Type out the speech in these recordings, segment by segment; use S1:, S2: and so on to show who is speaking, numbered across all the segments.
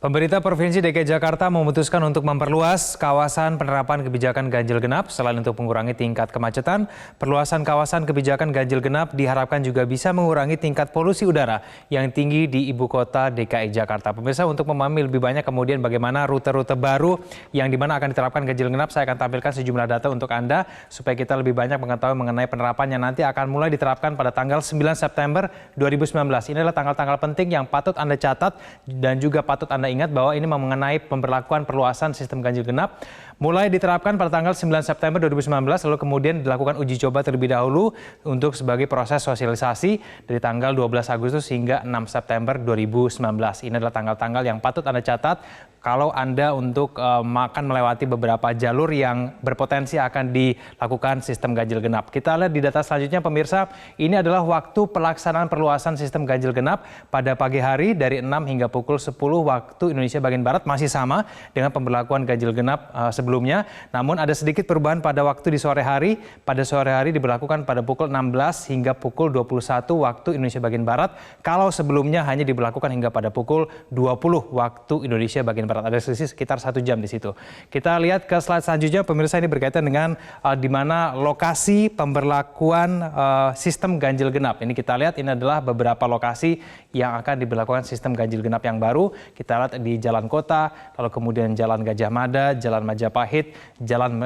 S1: Pemerintah Provinsi DKI Jakarta memutuskan untuk memperluas kawasan penerapan kebijakan ganjil genap. Selain untuk mengurangi tingkat kemacetan, perluasan kawasan kebijakan ganjil genap diharapkan juga bisa mengurangi tingkat polusi udara yang tinggi di ibu kota DKI Jakarta. Pemirsa, untuk memahami lebih banyak kemudian bagaimana rute-rute baru yang dimana akan diterapkan ganjil genap, saya akan tampilkan sejumlah data untuk Anda supaya kita lebih banyak mengetahui mengenai penerapan yang nanti akan mulai diterapkan pada tanggal 9 September 2019. Ini adalah tanggal-tanggal penting yang patut Anda catat dan juga patut Anda ingat bahwa ini mengenai pemberlakuan perluasan sistem ganjil genap mulai diterapkan pada tanggal 9 September 2019, lalu kemudian dilakukan uji coba terlebih dahulu untuk sebagai proses sosialisasi dari tanggal 12 Agustus hingga 6 September 2019. Ini adalah tanggal-tanggal yang patut Anda catat kalau Anda untuk akan melewati beberapa jalur yang berpotensi akan dilakukan sistem ganjil genap. Kita lihat di data selanjutnya, pemirsa, ini adalah waktu pelaksanaan perluasan sistem ganjil genap pada pagi hari dari 6 hingga pukul 10 waktu Indonesia bagian Barat, masih sama dengan pemberlakuan ganjil genap sebelumnya. Namun ada sedikit perubahan pada waktu di sore hari. Pada sore hari diberlakukan pada pukul 16 hingga pukul 21 waktu Indonesia bagian Barat. Kalau sebelumnya hanya diberlakukan hingga pada pukul 20 waktu Indonesia bagian Barat. Ada selisih sekitar 1 jam di situ. Kita lihat ke slide selanjutnya, pemirsa, ini berkaitan dengan di mana lokasi pemberlakuan sistem ganjil genap. Ini kita lihat, ini adalah beberapa lokasi yang akan diberlakukan sistem ganjil genap yang baru. Kita lihat di Jalan Kota, lalu kemudian Jalan Gajah Mada, Jalan Majapahit, Jalan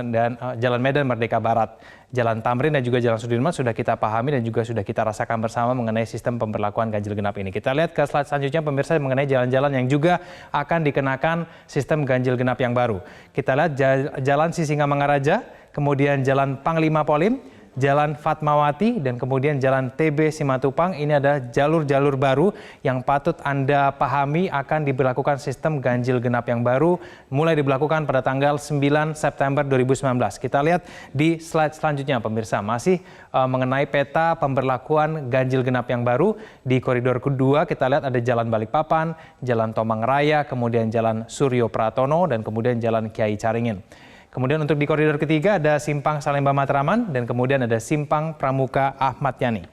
S1: Medan Merdeka Barat, Jalan Tamrin dan juga Jalan Sudirman sudah kita pahami dan juga sudah kita rasakan bersama mengenai sistem pemberlakuan ganjil genap ini. Kita lihat ke slide selanjutnya, pemirsa, mengenai jalan-jalan yang juga akan dikenakan sistem ganjil genap yang baru. Kita lihat Jalan Sisingamangaraja, kemudian Jalan Panglima Polim, Jalan Fatmawati, dan kemudian Jalan TB Simatupang. Ini ada jalur-jalur baru yang patut Anda pahami akan diberlakukan sistem ganjil genap yang baru mulai diberlakukan pada tanggal 9 September 2019. Kita lihat di slide selanjutnya, pemirsa, masih mengenai peta pemberlakuan ganjil genap yang baru. Di koridor kedua kita lihat ada Jalan Balikpapan, Jalan Tomang Raya, kemudian Jalan Suryo Pratono, dan kemudian Jalan Kiai Caringin. Kemudian untuk di koridor ketiga ada Simpang Salemba Matraman dan kemudian ada Simpang Pramuka Ahmad Yani.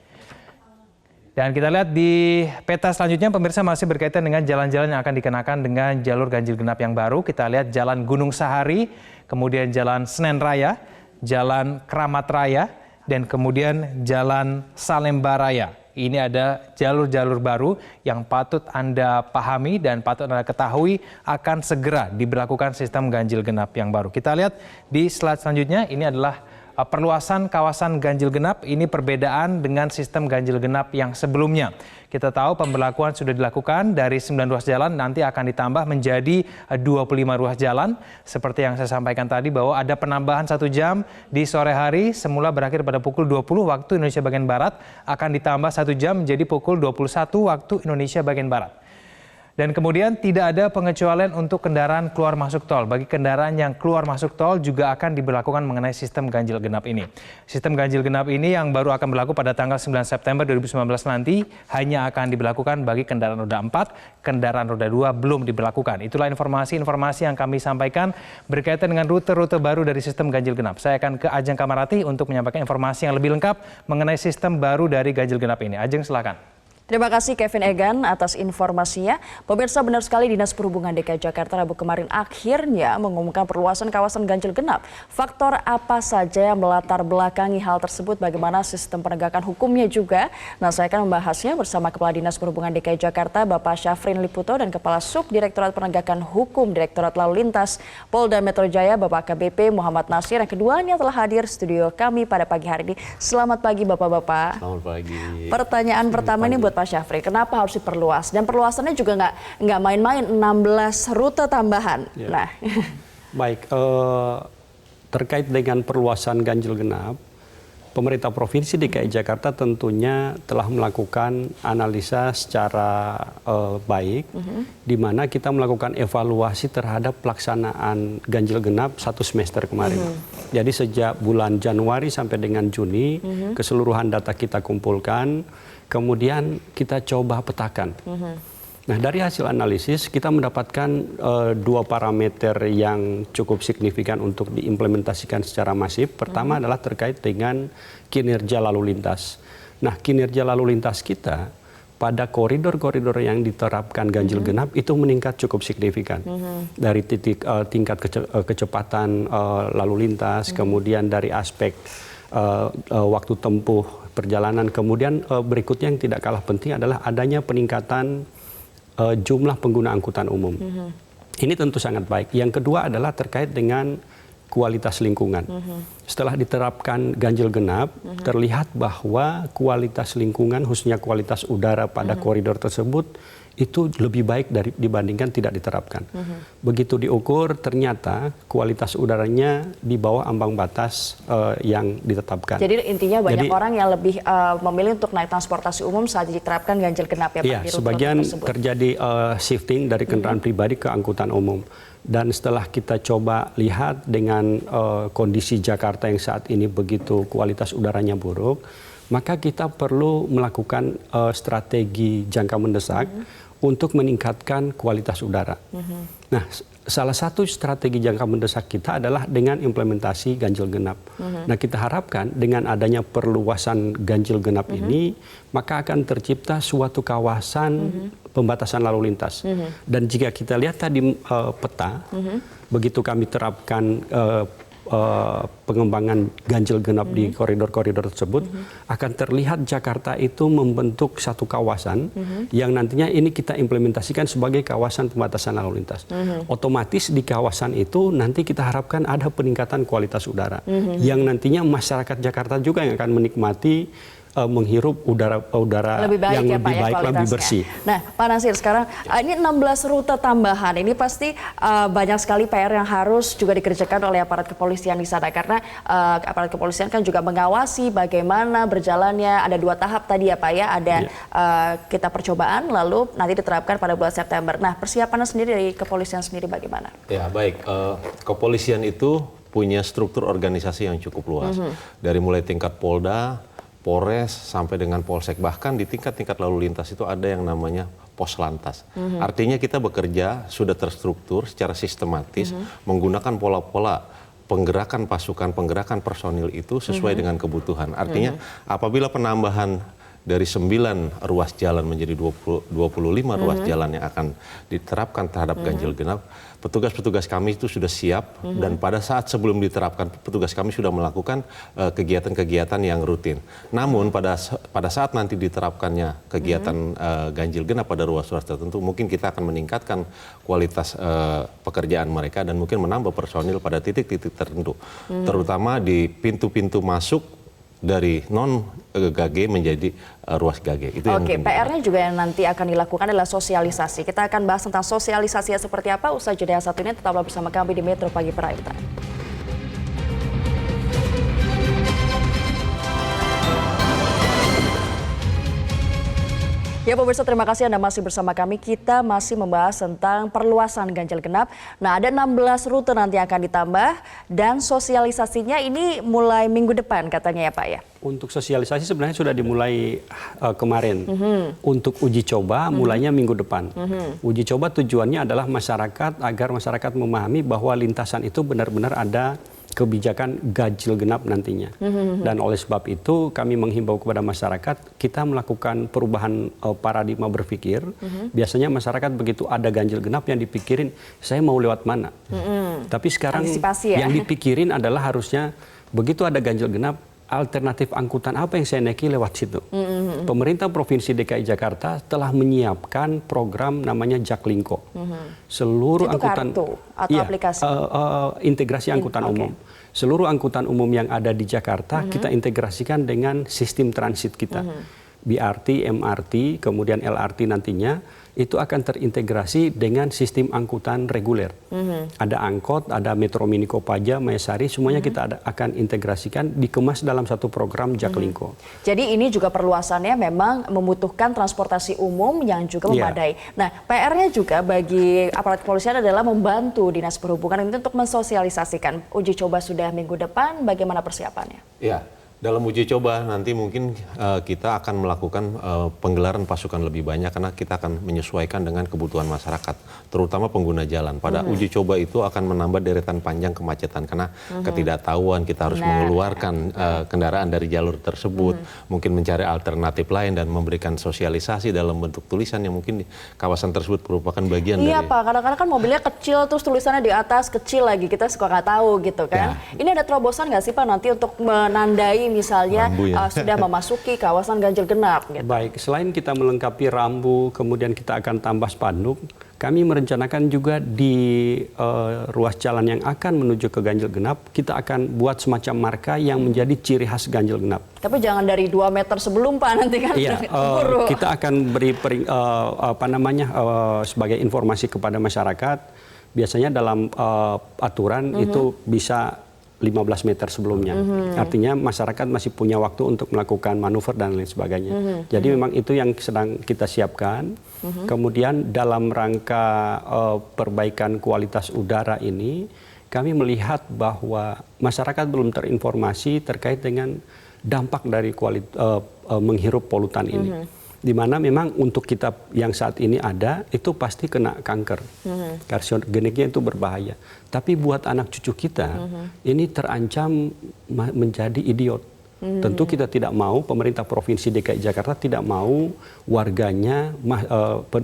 S1: Dan kita lihat di peta selanjutnya, pemirsa, masih berkaitan dengan jalan-jalan yang akan dikenakan dengan jalur ganjil genap yang baru. Kita lihat Jalan Gunung Sahari, kemudian Jalan Senen Raya, Jalan Kramat Raya, dan kemudian Jalan Salemba Raya. Ini ada jalur-jalur baru yang patut Anda pahami dan patut Anda ketahui akan segera diberlakukan sistem ganjil genap yang baru. Kita lihat di slide selanjutnya, ini adalah perluasan kawasan ganjil genap. Ini perbedaan dengan sistem ganjil genap yang sebelumnya. Kita tahu pemberlakuan sudah dilakukan dari 9 ruas jalan, nanti akan ditambah menjadi 25 ruas jalan. Seperti yang saya sampaikan tadi bahwa ada penambahan 1 jam di sore hari, semula berakhir pada pukul 20 waktu Indonesia bagian Barat, akan ditambah 1 jam menjadi pukul 21 waktu Indonesia bagian Barat. Dan kemudian tidak ada pengecualian untuk kendaraan keluar masuk tol. Bagi kendaraan yang keluar masuk tol juga akan diberlakukan mengenai sistem ganjil genap ini. Sistem ganjil genap ini yang baru akan berlaku pada tanggal 9 September 2019 nanti hanya akan diberlakukan bagi kendaraan roda 4, kendaraan roda 2 belum diberlakukan. Itulah informasi-informasi yang kami sampaikan berkaitan dengan rute-rute baru dari sistem ganjil genap. Saya akan ke Ajeng Kamarati untuk menyampaikan informasi yang lebih lengkap mengenai sistem baru dari ganjil genap ini. Ajeng, silakan.
S2: Terima kasih Kevin Egan atas informasinya. Pemirsa, benar sekali Dinas Perhubungan DKI Jakarta Rabu kemarin akhirnya mengumumkan perluasan kawasan ganjil genap. Faktor apa saja yang melatar belakangi hal tersebut, bagaimana sistem penegakan hukumnya juga. Nah, saya akan membahasnya bersama Kepala Dinas Perhubungan DKI Jakarta Bapak Syafrin Liputo dan Kepala Subdirektorat Penegakan Hukum Direktorat Lalu Lintas Polda Metro Jaya Bapak AKBP Muhammad Nasir, yang keduanya telah hadir studio kami pada pagi hari ini. Selamat pagi Bapak-Bapak.
S3: Selamat pagi.
S2: Pertanyaan pertama ini buat Pak Syafri, kenapa harus diperluas? Dan perluasannya juga nggak main-main, 16 rute tambahan.
S3: Ya.
S2: Nah,
S3: baik, terkait dengan perluasan ganjil genap, pemerintah Provinsi DKI Jakarta tentunya telah melakukan analisa secara baik, di mana kita melakukan evaluasi terhadap pelaksanaan ganjil genap 1 semester kemarin. Jadi sejak bulan Januari sampai dengan Juni, keseluruhan data kita kumpulkan, kemudian kita coba petakan. Nah, dari hasil analisis kita mendapatkan 2 parameter yang cukup signifikan untuk diimplementasikan secara masif. Pertama adalah terkait dengan kinerja lalu lintas. Nah, kinerja lalu lintas kita pada koridor-koridor yang diterapkan ganjil genap itu meningkat cukup signifikan. Dari tingkat kecepatan lalu lintas, kemudian dari aspek waktu tempuh perjalanan, kemudian berikutnya yang tidak kalah penting adalah adanya peningkatan jumlah pengguna angkutan umum. Ini tentu sangat baik. Yang kedua adalah terkait dengan kualitas lingkungan. Setelah diterapkan ganjil genap, terlihat bahwa kualitas lingkungan, khususnya kualitas udara pada koridor tersebut, itu lebih baik dibandingkan tidak diterapkan. Begitu diukur, ternyata kualitas udaranya di bawah ambang batas yang ditetapkan.
S2: Jadi intinya banyak orang yang lebih memilih untuk naik transportasi umum saat diterapkan ganjil genap ya Pak?
S3: Iya, sebagian terjadi shifting dari kendaraan pribadi ke angkutan umum. Dan setelah kita coba lihat dengan kondisi Jakarta yang saat ini begitu kualitas udaranya buruk, maka kita perlu melakukan strategi jangka mendesak untuk meningkatkan kualitas udara. Nah, salah satu strategi jangka mendesak kita adalah dengan implementasi ganjil genap. Nah, kita harapkan dengan adanya perluasan ganjil genap ini, maka akan tercipta suatu kawasan pembatasan lalu lintas. Dan jika kita lihat tadi peta, begitu kami terapkan pengembangan ganjil genap di koridor-koridor tersebut, akan terlihat Jakarta itu membentuk satu kawasan yang nantinya ini kita implementasikan sebagai kawasan pembatasan lalu lintas. Otomatis di kawasan itu nanti kita harapkan ada peningkatan kualitas udara, yang nantinya masyarakat Jakarta juga yang akan menikmati menghirup udara yang lebih baik, lebih bersih.
S2: Nah, Pak Nasir, sekarang ini 16 rute tambahan. Ini pasti banyak sekali PR yang harus juga dikerjakan oleh aparat kepolisian di sana. Karena aparat kepolisian kan juga mengawasi bagaimana berjalannya. Ada 2 tahap tadi ya Pak ya. Ada kita percobaan, lalu nanti diterapkan pada bulan September. Nah, persiapannya sendiri dari kepolisian sendiri bagaimana?
S4: Ya, baik. Kepolisian itu punya struktur organisasi yang cukup luas. Dari mulai tingkat Polda, Polres sampai dengan Polsek, bahkan di tingkat-tingkat lalu lintas itu ada yang namanya pos lantas. Artinya kita bekerja sudah terstruktur secara sistematis menggunakan pola-pola penggerakan pasukan, penggerakan personil itu sesuai dengan kebutuhan. Artinya apabila penambahan dari 9 ruas jalan menjadi 25 ruas jalan yang akan diterapkan terhadap ganjil genap, petugas-petugas kami itu sudah siap dan pada saat sebelum diterapkan petugas kami sudah melakukan kegiatan-kegiatan yang rutin. Namun pada saat nanti diterapkannya kegiatan ganjil genap pada ruas-ruas tertentu, mungkin kita akan meningkatkan kualitas pekerjaan mereka dan mungkin menambah personil pada titik-titik tertentu, terutama di pintu-pintu masuk dari non-GAG menjadi ruas GAG. Itu
S2: Oke, PR-nya juga yang nanti akan dilakukan adalah sosialisasi. Kita akan bahas tentang sosialisasinya seperti apa usai jeda satu ini. Tetaplah bersama kami di Metro Pagi Prime Time. Ya pemirsa, terima kasih Anda masih bersama kami. Kita masih membahas tentang perluasan ganjil genap. Nah, ada 16 rute nanti akan ditambah dan sosialisasinya ini mulai minggu depan katanya ya Pak ya?
S3: Untuk sosialisasi sebenarnya sudah dimulai kemarin. Untuk uji coba mulainya minggu depan. Uji coba tujuannya adalah agar masyarakat memahami bahwa lintasan itu benar-benar ada kebijakan ganjil genap nantinya. Dan oleh sebab itu kami menghimbau kepada masyarakat, kita melakukan perubahan paradigma berpikir. Biasanya masyarakat begitu ada ganjil genap yang dipikirin, saya mau lewat mana. Tapi sekarang yang dipikirin adalah harusnya begitu ada ganjil genap, alternatif angkutan apa yang saya naiki lewat situ. Pemerintah Provinsi DKI Jakarta telah menyiapkan program namanya Jaklingko. Seluruh
S2: itu
S3: angkutan
S2: kartu atau aplikasi?
S3: Integrasi angkutan umum. Seluruh angkutan umum yang ada di Jakarta kita integrasikan dengan sistem transit kita. BRT, MRT, kemudian LRT nantinya itu akan terintegrasi dengan sistem angkutan reguler. Ada angkot, ada Metro Mini Kopaja, Maesari, semuanya kita akan integrasikan, dikemas dalam satu program Jaklingko.
S2: Jadi ini juga perluasannya memang membutuhkan transportasi umum yang juga memadai. Nah, PR-nya juga bagi aparat kepolisian adalah membantu Dinas Perhubungan itu untuk mensosialisasikan. Uji coba sudah minggu depan, bagaimana persiapannya?
S4: Ya, Dalam uji coba nanti mungkin kita akan melakukan penggelaran pasukan lebih banyak karena kita akan menyesuaikan dengan kebutuhan masyarakat, terutama pengguna jalan. Pada uji coba itu akan menambah deretan panjang kemacetan karena ketidaktahuan, kita harus mengeluarkan kendaraan dari jalur tersebut, mungkin mencari alternatif lain dan memberikan sosialisasi dalam bentuk tulisan yang mungkin di kawasan tersebut merupakan bagian dari...
S2: Iya Pak, kadang-kadang kan mobilnya kecil terus tulisannya di atas kecil lagi, kita suka nggak tahu gitu kan. Ini ada terobosan nggak sih Pak nanti untuk menandai misalnya sudah memasuki kawasan ganjil genap gitu.
S3: Baik, selain kita melengkapi rambu, kemudian kita akan tambah spanduk, kami merencanakan juga di ruas jalan yang akan menuju ke ganjil genap, kita akan buat semacam marka yang menjadi ciri khas ganjil genap.
S2: Tapi jangan dari 2 meter sebelum Pak, nanti kan
S3: Iya, kita akan beri sebagai informasi kepada masyarakat. Biasanya dalam aturan itu bisa 15 meter sebelumnya. Artinya masyarakat masih punya waktu untuk melakukan manuver dan lain sebagainya. Jadi memang itu yang sedang kita siapkan. Kemudian dalam rangka perbaikan kualitas udara ini, kami melihat bahwa masyarakat belum terinformasi terkait dengan dampak dari menghirup polutan ini. Di mana memang untuk kita yang saat ini ada, itu pasti kena kanker. Karsinogeniknya itu berbahaya. Tapi buat anak cucu kita, ini terancam menjadi idiot. Tentu kita tidak mau, pemerintah Provinsi DKI Jakarta tidak mau warganya,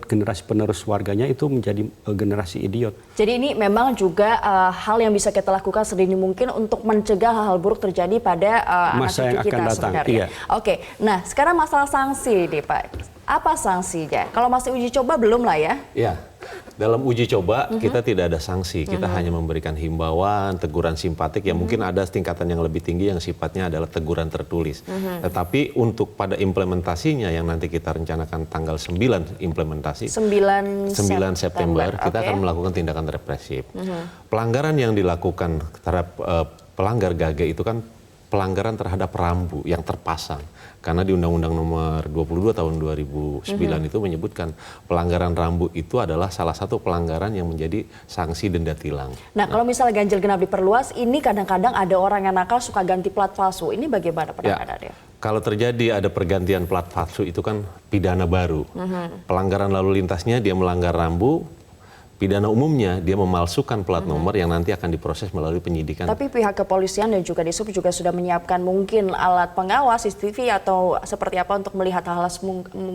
S3: generasi penerus warganya itu menjadi generasi idiot.
S2: Jadi ini memang juga hal yang bisa kita lakukan sedini mungkin untuk mencegah hal-hal buruk terjadi pada anak
S3: Masa yang
S2: cucu kita
S3: akan datang,
S2: sebenarnya.
S3: iya.
S2: Oke, nah sekarang masalah sanksi nih Pak. Apa sanksinya? Kalau masih uji coba belum lah ya?
S4: Ya, dalam uji coba kita tidak ada sanksi, kita hanya memberikan himbauan, teguran simpatik yang mungkin ada tingkatan yang lebih tinggi yang sifatnya adalah teguran tertulis. Tetapi untuk pada implementasinya yang nanti kita rencanakan tanggal 9 implementasi, 9 September kita akan melakukan tindakan represif. Pelanggaran yang dilakukan terhadap pelanggar gage itu kan pelanggaran terhadap rambu yang terpasang. Karena di Undang-Undang Nomor 22 Tahun 2009 itu menyebutkan pelanggaran rambu itu adalah salah satu pelanggaran yang menjadi sanksi denda tilang.
S2: Nah, kalau misalnya ganjil genap diperluas, ini kadang-kadang ada orang yang nakal suka ganti plat palsu. Ini bagaimana penanganannya?
S4: Kalau terjadi ada pergantian plat palsu itu kan pidana baru. Pelanggaran lalu lintasnya dia melanggar rambu. Pidana umumnya dia memalsukan plat nomor yang nanti akan diproses melalui penyidikan.
S2: Tapi pihak kepolisian dan juga Disub juga sudah menyiapkan mungkin alat pengawas CCTV atau seperti apa untuk melihat hal-hal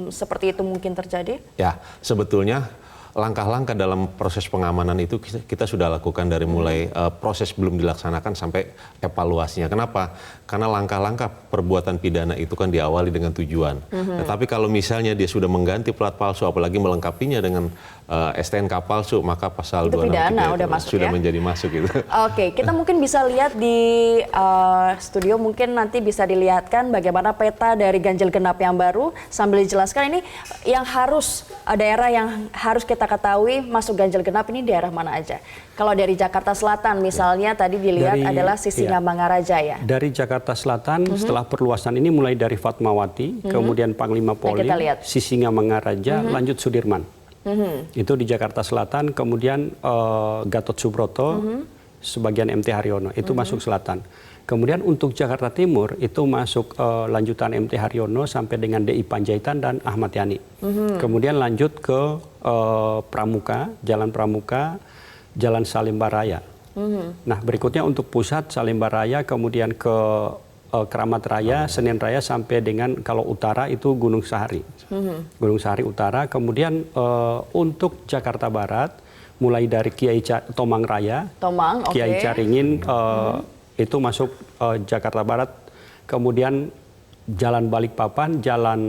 S2: seperti itu mungkin terjadi? Ya,
S4: sebetulnya langkah-langkah dalam proses pengamanan itu kita sudah lakukan dari mulai proses belum dilaksanakan sampai evaluasinya. Kenapa? Karena langkah-langkah perbuatan pidana itu kan diawali dengan tujuan. Tetapi kalau misalnya dia sudah mengganti plat palsu, apalagi melengkapinya dengan STNK palsu, maka pasal 263 sudah menjadi masuk itu.
S2: Oke, kita mungkin bisa lihat di studio, mungkin nanti bisa dilihatkan bagaimana peta dari ganjil genap yang baru sambil dijelaskan ini yang harus daerah yang harus kita ketahui masuk ganjil genap ini daerah mana aja. Kalau dari Jakarta Selatan misalnya tadi dilihat adalah Sisingamangaraja ya.
S3: Dari Jakarta Selatan setelah perluasan ini mulai dari Fatmawati, kemudian Panglima Polim, Sisingamangaraja, lanjut Sudirman. Itu di Jakarta Selatan, kemudian Gatot Subroto, sebagian MT Haryono, itu masuk selatan. Kemudian untuk Jakarta Timur itu masuk lanjutan MT Haryono sampai dengan DI Panjaitan dan Ahmad Yani. Kemudian lanjut ke Pramuka, Jalan Salimba Raya. Nah berikutnya untuk pusat Salimba Raya, kemudian ke Keramat Raya, Senen Raya sampai dengan kalau utara itu Gunung Sahari. Gunung Sahari Utara. Kemudian untuk Jakarta Barat mulai dari Tomang Raya, Kiai Caringin itu masuk Jakarta Barat. Kemudian Jalan Balikpapan, Jalan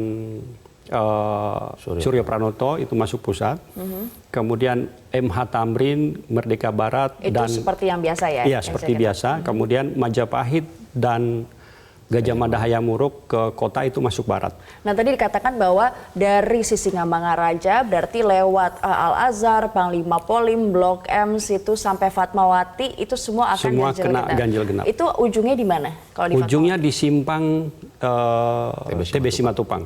S3: Suryo Pranoto itu masuk pusat. Kemudian MH Tamrin, Merdeka Barat
S2: itu
S3: dan
S2: seperti yang biasa ya?
S3: Iya, seperti biasa. Kemudian Majapahit dan Gajah Mada Hayamuruk ke kota itu masuk barat.
S2: Nah tadi dikatakan bahwa dari Sisingamangaraja berarti lewat Al-Azhar, Panglima Polim, Blok M situ sampai Fatmawati itu semua akan
S3: ganjil genap.
S2: Itu ujungnya di mana? Kalau di
S3: ujungnya di simpang TB Simatupang.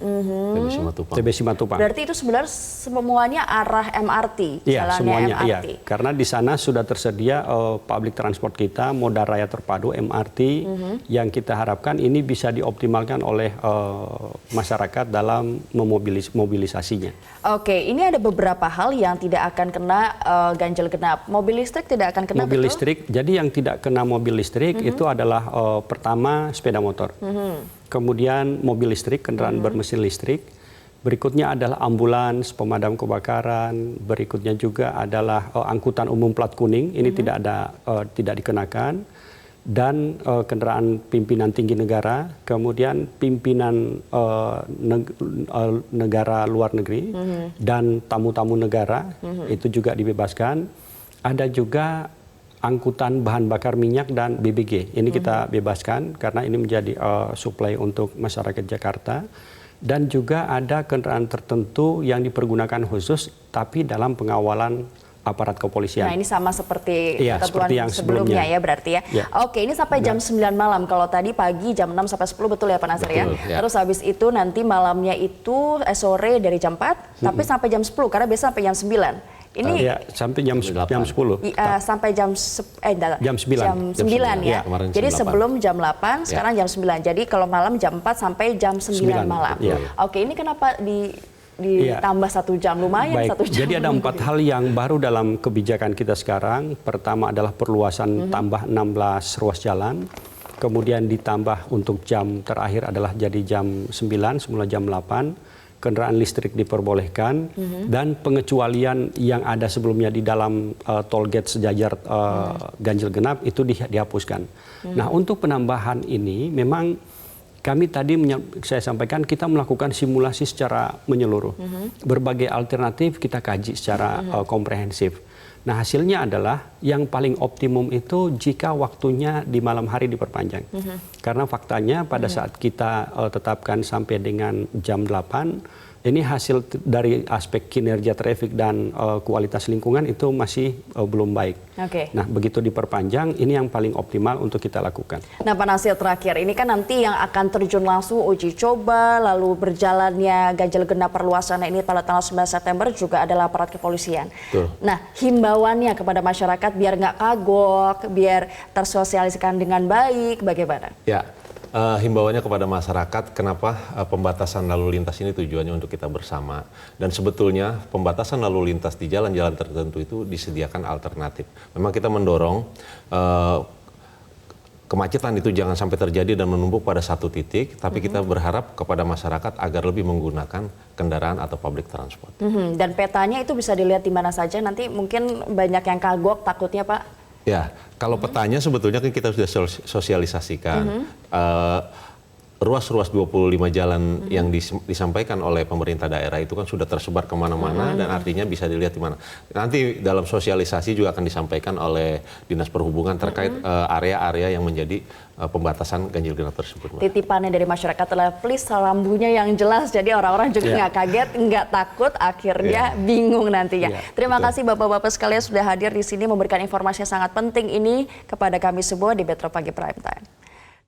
S4: TB Simatupang.
S3: TB Simatupang.
S2: Berarti itu sebenarnya semuanya arah MRT,
S3: Iya,
S2: jalannya
S3: semuanya
S2: MRT.
S3: iya. Karena di sana sudah tersedia public transport kita, moda raya terpadu MRT, yang kita harapkan ini bisa dioptimalkan oleh masyarakat dalam memobilisasinya.
S2: Oke, ini ada beberapa hal yang tidak akan kena ganjil genap. Mobil listrik tidak akan kena,
S3: Mobil
S2: betul?
S3: listrik, jadi yang tidak kena mobil listrik itu adalah pertama sepeda motor, kemudian mobil listrik, kendaraan bermesin listrik, berikutnya adalah ambulans, pemadam kebakaran, berikutnya juga adalah angkutan umum plat kuning, ini tidak dikenakan, dan kendaraan pimpinan tinggi negara, kemudian pimpinan negara luar negeri, dan tamu-tamu negara, itu juga dibebaskan. Ada juga angkutan bahan bakar minyak dan BBG, ini kita bebaskan karena ini menjadi suplai untuk masyarakat Jakarta. Dan juga ada kendaraan tertentu yang dipergunakan khusus, tapi dalam pengawalan aparat kepolisian.
S2: Nah, ini sama seperti
S3: Iya,
S2: ketentuan
S3: seperti yang
S2: sebelumnya
S3: sebelumnya.
S2: ya berarti ya.
S3: Ya.
S2: Oke, ini sampai jam 9 malam. Kalau tadi pagi jam 6 sampai 10 betul ya Pak Nasir ya?
S4: Betul, ya.
S2: Terus habis itu nanti malamnya itu sore dari jam 4 tapi sampai jam 10 karena biasa sampai jam 9. Ini
S3: Ya, sampai jam 10.
S2: sampai jam
S3: Jam 9.
S2: Jam 9 ya.
S4: Ya, kemarin
S2: Jadi
S4: jam 8.
S2: sebelum jam 8, sekarang jam 9. Jadi kalau malam jam 4 sampai jam 9 malam.
S3: ya.
S2: Oke, ini kenapa ditambah 1 jam? Lumayan
S3: Baik,
S2: 1 jam.
S3: jadi ada 4 hal yang baru dalam kebijakan kita sekarang. Pertama adalah perluasan tambah 16 ruas jalan. Kemudian ditambah untuk jam terakhir adalah jadi jam 9, semula jam 8. Kendaraan listrik diperbolehkan. Dan pengecualian yang ada sebelumnya di dalam tol gate sejajar ganjil genap itu dihapuskan. Nah, untuk penambahan ini memang kami tadi saya sampaikan kita melakukan simulasi secara menyeluruh. Berbagai alternatif kita kaji secara komprehensif. Nah, hasilnya adalah yang paling optimum itu jika waktunya di malam hari diperpanjang. Karena faktanya pada saat kita tetapkan sampai dengan jam 8, ini hasil dari aspek kinerja traffic dan kualitas lingkungan itu masih belum baik.
S2: Oke.
S3: Nah, begitu diperpanjang, ini yang paling optimal untuk kita lakukan.
S2: Nah, Pak Nasir, terakhir ini kan nanti yang akan terjun langsung uji coba lalu berjalannya ganjil genap perluasannya ini pada tanggal 9 September juga adalah aparat kepolisian.
S4: Betul.
S2: Nah, himbauannya kepada masyarakat biar nggak kagok, biar tersosialisasikan dengan baik, bagaimana?
S4: Ya, himbauannya kepada masyarakat, kenapa pembatasan lalu lintas ini tujuannya untuk kita bersama. Dan sebetulnya pembatasan lalu lintas di jalan-jalan tertentu itu disediakan alternatif. Memang kita mendorong kemacetan itu jangan sampai terjadi dan menumpuk pada satu titik, tapi kita berharap kepada masyarakat agar lebih menggunakan kendaraan atau public transport.
S2: Dan petanya itu bisa dilihat di mana saja, nanti mungkin banyak yang kagok takutnya Pak.
S4: Ya, kalau petanya sebetulnya kan kita sudah sosialisasikan. Ruas-ruas 25 jalan yang disampaikan oleh pemerintah daerah itu kan sudah tersebar kemana-mana dan artinya bisa dilihat di mana. Nanti dalam sosialisasi juga akan disampaikan oleh Dinas Perhubungan terkait area-area yang menjadi pembatasan ganjil genap tersebut. Mbak.
S2: Titipannya dari masyarakat adalah please lampunya yang jelas, jadi orang-orang juga nggak kaget, nggak takut, akhirnya bingung nantinya. Terima kasih Bapak-Bapak sekalian sudah hadir di sini memberikan informasi yang sangat penting ini kepada kami semua di Metro Pagi Prime Time.